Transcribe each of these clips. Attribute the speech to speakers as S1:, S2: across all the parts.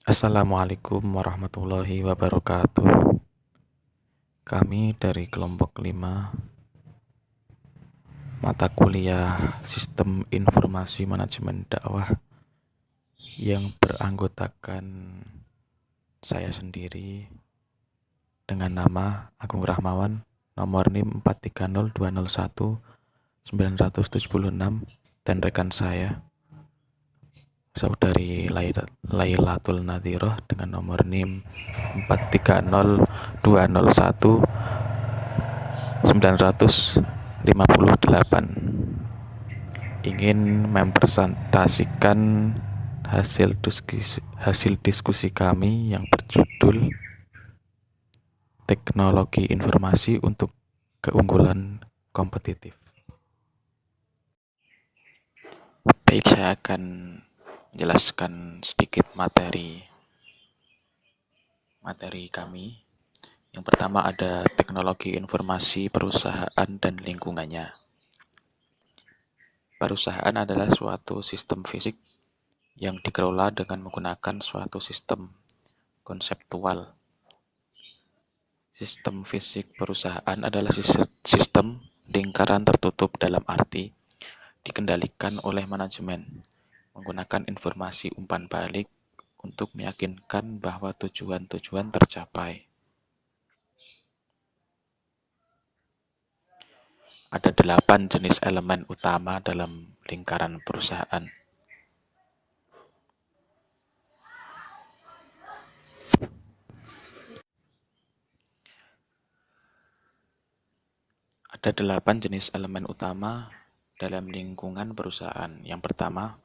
S1: Assalamualaikum warahmatullahi wabarakatuh. Kami dari kelompok 5 mata kuliah Sistem Informasi Manajemen Dakwah yang beranggotakan saya sendiri dengan nama Agung Rahmawan, nomor NIM 430201976, dan rekan saya Saudari Lailatul Nadhiroh dengan nomor NIM 430211958, ingin mempresentasikan hasil diskusi kami yang berjudul Teknologi Informasi untuk Keunggulan Kompetitif. Baik, saya akan menjelaskan sedikit materi kami. Yang pertama ada teknologi informasi perusahaan dan lingkungannya. Perusahaan adalah suatu sistem fisik yang dikelola dengan menggunakan suatu sistem konseptual. Sistem fisik perusahaan adalah sistem lingkaran tertutup dalam arti dikendalikan oleh manajemen, menggunakan informasi umpan balik untuk meyakinkan bahwa tujuan-tujuan tercapai. Ada 8 jenis elemen utama dalam lingkaran perusahaan. Ada 8 jenis elemen utama dalam lingkungan perusahaan. Yang pertama,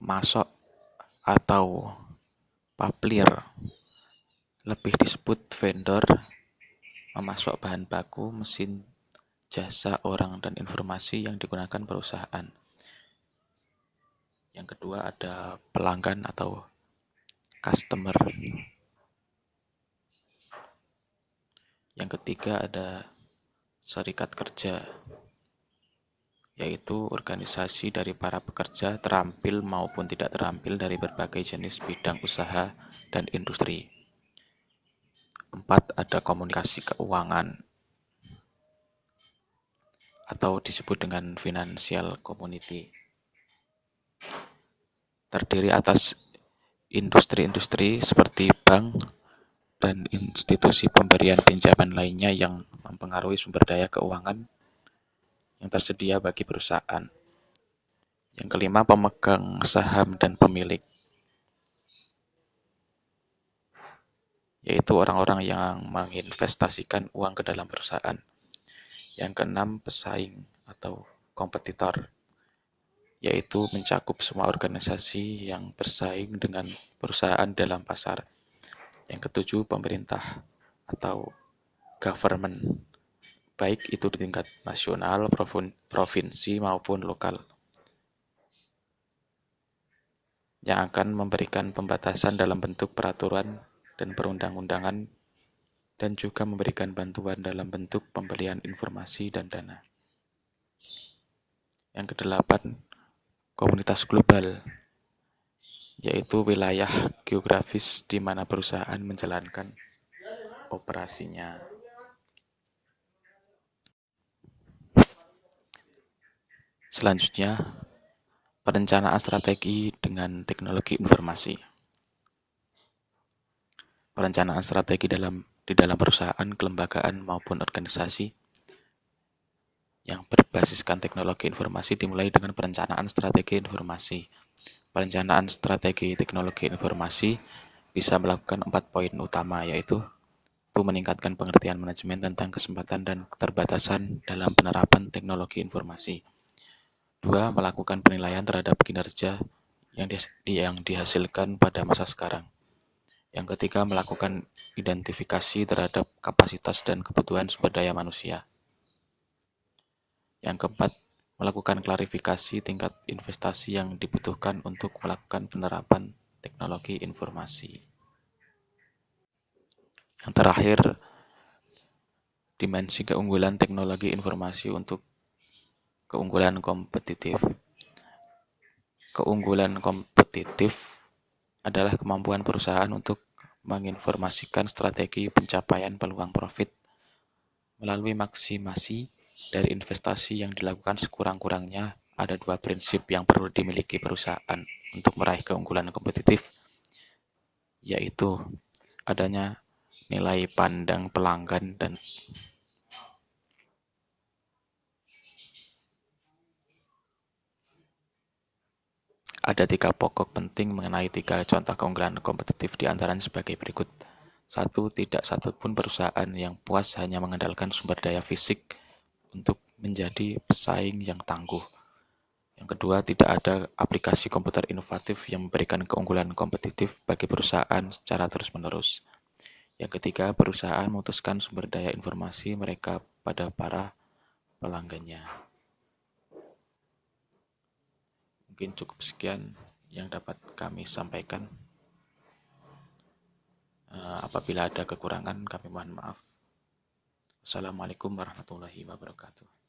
S1: masok atau supplier, lebih disebut vendor, memasok bahan baku, mesin, jasa, orang, dan informasi yang digunakan perusahaan. Yang kedua ada pelanggan atau customer. Yang ketiga ada serikat kerja, yaitu organisasi dari para pekerja terampil maupun tidak terampil dari berbagai jenis bidang usaha dan industri. 4. Ada komunikasi keuangan atau disebut dengan financial community. Terdiri atas industri-industri seperti bank dan institusi pemberian pinjaman lainnya yang mempengaruhi sumber daya keuangan yang tersedia bagi perusahaan. Yang kelima, pemegang saham dan pemilik, yaitu orang-orang yang menginvestasikan uang ke dalam perusahaan. Yang keenam, pesaing atau kompetitor, yaitu mencakup semua organisasi yang bersaing dengan perusahaan dalam pasar. Yang ketujuh, pemerintah atau government, baik itu di tingkat nasional, provinsi maupun lokal, yang akan memberikan pembatasan dalam bentuk peraturan dan perundang-undangan, dan juga memberikan bantuan dalam bentuk pembelian informasi dan dana. Yang kedelapan, komunitas global, yaitu wilayah geografis di mana perusahaan menjalankan operasinya. Selanjutnya, perencanaan strategi dengan teknologi informasi. Perencanaan strategi di dalam perusahaan, kelembagaan maupun organisasi yang berbasiskan teknologi informasi dimulai dengan perencanaan strategi informasi. Perencanaan strategi teknologi informasi bisa melakukan 4 poin utama, yaitu meningkatkan pengertian manajemen tentang kesempatan dan keterbatasan dalam penerapan teknologi informasi. 2. Melakukan penilaian terhadap kinerja yang dihasilkan pada masa sekarang. Yang ketiga, melakukan identifikasi terhadap kapasitas dan kebutuhan sumber daya manusia. Yang keempat, melakukan klarifikasi tingkat investasi yang dibutuhkan untuk melakukan penerapan teknologi informasi. Yang terakhir, dimensi keunggulan teknologi informasi untuk keunggulan kompetitif. Keunggulan kompetitif adalah kemampuan perusahaan untuk menginformasikan strategi pencapaian peluang profit melalui maksimasi dari investasi yang dilakukan sekurang-kurangnya. Ada dua prinsip yang perlu dimiliki perusahaan untuk meraih keunggulan kompetitif, yaitu adanya nilai pandang pelanggan dan ada tiga pokok penting mengenai tiga contoh keunggulan kompetitif di antaranya sebagai berikut. Satu, tidak satupun perusahaan yang puas hanya mengandalkan sumber daya fisik untuk menjadi pesaing yang tangguh. Yang kedua, tidak ada aplikasi komputer inovatif yang memberikan keunggulan kompetitif bagi perusahaan secara terus-menerus. Yang ketiga, perusahaan memutuskan sumber daya informasi mereka pada para pelanggannya. Mungkin cukup sekian yang dapat kami sampaikan. Apabila ada kekurangan, kami mohon maaf. Assalamualaikum warahmatullahi wabarakatuh.